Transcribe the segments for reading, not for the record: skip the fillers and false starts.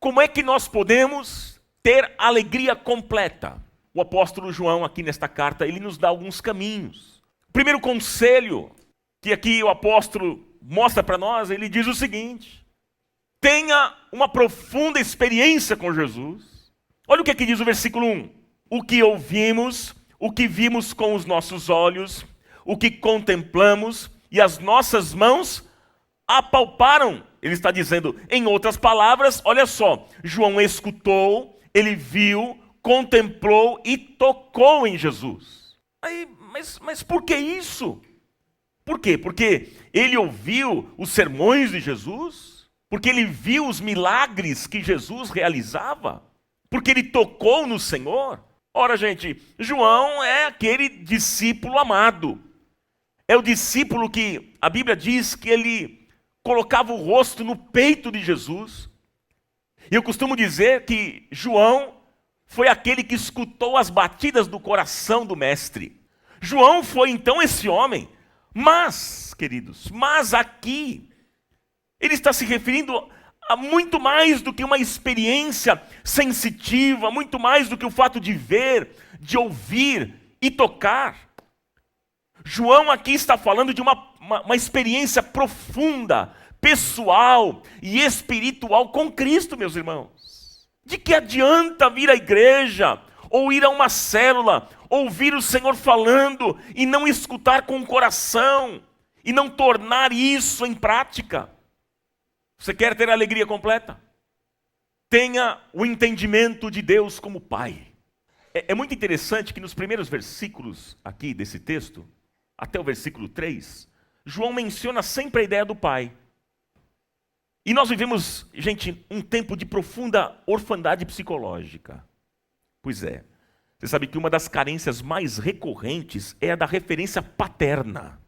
Como é que nós podemos ter alegria completa? O apóstolo João, aqui nesta carta, ele nos dá alguns caminhos. O primeiro conselho que aqui o apóstolo mostra para nós, ele diz o seguinte: tenha uma profunda experiência com Jesus. Olha o que aqui diz o versículo 1. O que ouvimos, o que vimos com os nossos olhos, o que contemplamos e as nossas mãos apalparam. Ele está dizendo, em outras palavras, olha só, João escutou, ele viu, contemplou e tocou em Jesus. Aí, mas por que isso? Por quê? Porque ele ouviu os sermões de Jesus? Porque ele viu os milagres que Jesus realizava? Porque ele tocou no Senhor? Ora, gente, João é aquele discípulo amado. É o discípulo que a Bíblia diz que ele colocava o rosto no peito de Jesus. E eu costumo dizer que João foi aquele que escutou as batidas do coração do Mestre. João foi então esse homem. Mas, queridos, aqui, ele está se referindo a muito mais do que uma experiência sensitiva, muito mais do que o fato de ver, de ouvir e tocar. João aqui está falando de uma experiência profunda, pessoal e espiritual com Cristo, meus irmãos. De que adianta vir à igreja, ou ir a uma célula, ouvir o Senhor falando e não escutar com o coração, e não tornar isso em prática? Você quer ter a alegria completa? Tenha o entendimento de Deus como Pai. É muito interessante que nos primeiros versículos aqui desse texto, até o versículo 3, João menciona sempre a ideia do Pai. E nós vivemos, gente, um tempo de profunda orfandade psicológica. Pois é, você sabe que uma das carências mais recorrentes é a da referência paterna.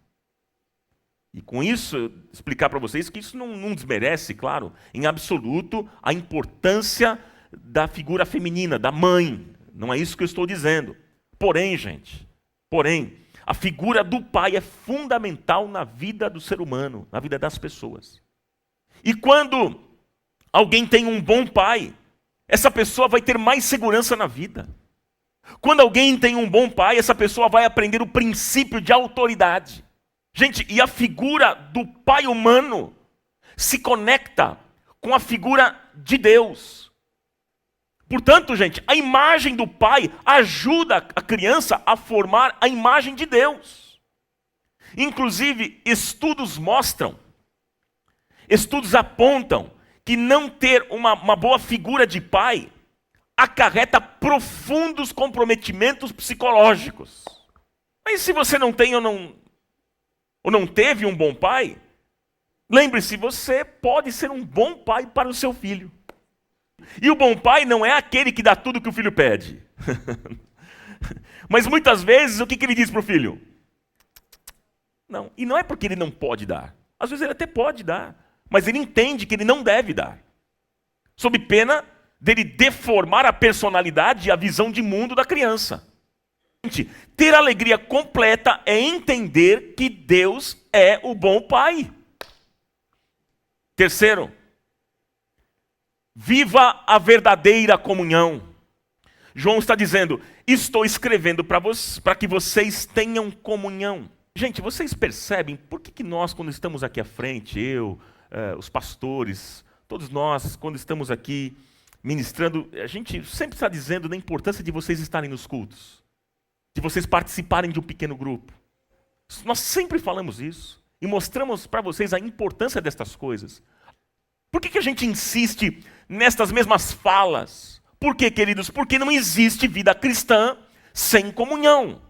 E com isso, explicar para vocês que isso não desmerece, claro, em absoluto, a importância da figura feminina, da mãe. Não é isso que eu estou dizendo. Porém, gente, a figura do pai é fundamental na vida do ser humano, na vida das pessoas. E quando alguém tem um bom pai, essa pessoa vai ter mais segurança na vida. Quando alguém tem um bom pai, essa pessoa vai aprender o princípio de autoridade. Gente, e a figura do pai humano se conecta com a figura de Deus. Portanto, gente, a imagem do pai ajuda a criança a formar a imagem de Deus. Inclusive, estudos apontam que não ter uma boa figura de pai acarreta profundos comprometimentos psicológicos. Mas se você não tem ou não teve um bom pai, lembre-se, você pode ser um bom pai para o seu filho. E o bom pai não é aquele que dá tudo que o filho pede. Mas muitas vezes, o que ele diz para o filho? Não. E não é porque ele não pode dar. Às vezes ele até pode dar, mas ele entende que ele não deve dar. Sob pena dele deformar a personalidade e a visão de mundo da criança. Ter alegria completa é entender que Deus é o bom pai. Terceiro, viva a verdadeira comunhão. João está dizendo, estou escrevendo para que vocês tenham comunhão. Gente, vocês percebem por que nós, quando estamos aqui à frente, os pastores, todos nós, quando estamos aqui ministrando, a gente sempre está dizendo da importância de vocês estarem nos cultos, de vocês participarem de um pequeno grupo. Nós sempre falamos isso e mostramos para vocês a importância destas coisas. Por que a gente insiste nestas mesmas falas? Por quê, queridos? Porque não existe vida cristã sem comunhão.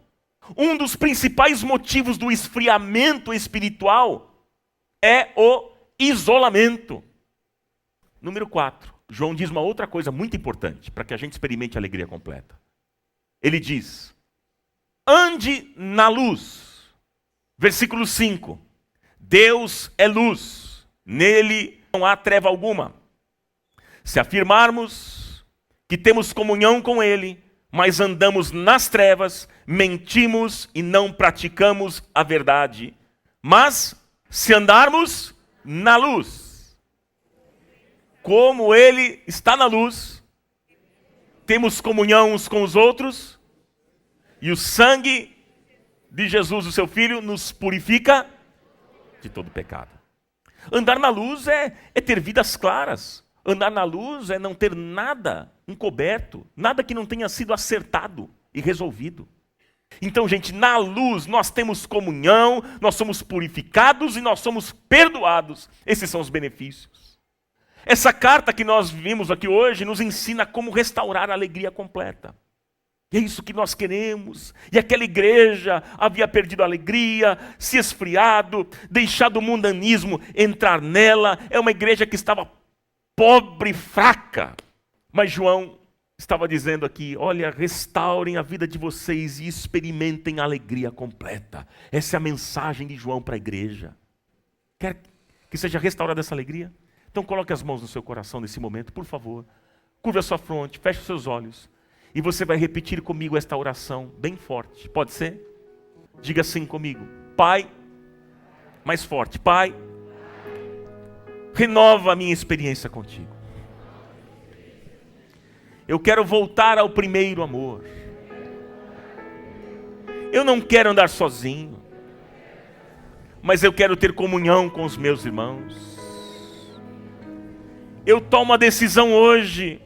Um dos principais motivos do esfriamento espiritual é o isolamento. Número 4. João diz uma outra coisa muito importante para que a gente experimente a alegria completa. Ele diz, ande na luz. Versículo 5. Deus é luz, nele não há treva alguma. Se afirmarmos que temos comunhão com ele, mas andamos nas trevas, mentimos e não praticamos a verdade. Mas, se andarmos na luz, como Ele está na luz, temos comunhão uns com os outros, e o sangue de Jesus, o seu Filho, nos purifica de todo pecado. Andar na luz é ter vidas claras. Andar na luz é não ter nada encoberto, nada que não tenha sido acertado e resolvido. Então, gente, na luz nós temos comunhão, nós somos purificados e nós somos perdoados. Esses são os benefícios. Essa carta que nós vimos aqui hoje nos ensina como restaurar a alegria completa. E é isso que nós queremos. E aquela igreja havia perdido a alegria, se esfriado, deixado o mundanismo entrar nela. É uma igreja que estava pobre, fraca. Mas João estava dizendo aqui, olha, restaurem a vida de vocês e experimentem a alegria completa. Essa é a mensagem de João para a igreja. Quer que seja restaurada essa alegria? Então coloque as mãos no seu coração nesse momento, por favor. Curva a sua fronte, feche os seus olhos. E você vai repetir comigo esta oração bem forte. Pode ser? Diga assim comigo. Pai, mais forte. Pai, renova a minha experiência contigo. Eu quero voltar ao primeiro amor. Eu não quero andar sozinho, mas eu quero ter comunhão com os meus irmãos. Eu tomo a decisão hoje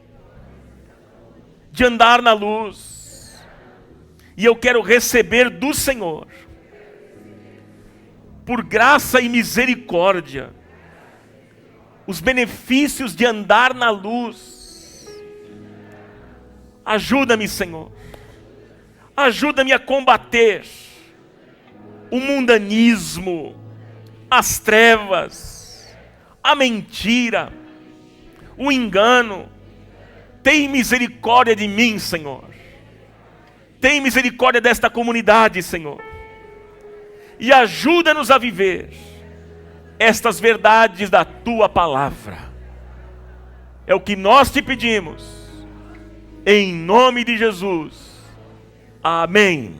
de andar na luz, e eu quero receber do Senhor, por graça e misericórdia, os benefícios de andar na luz. Ajuda-me, Senhor. Ajuda-me a combater o mundanismo, as trevas, a mentira, o engano. Tem misericórdia de mim, Senhor. Tem misericórdia desta comunidade, Senhor. E ajuda-nos a viver estas verdades da Tua palavra. É o que nós te pedimos. Em nome de Jesus. Amém.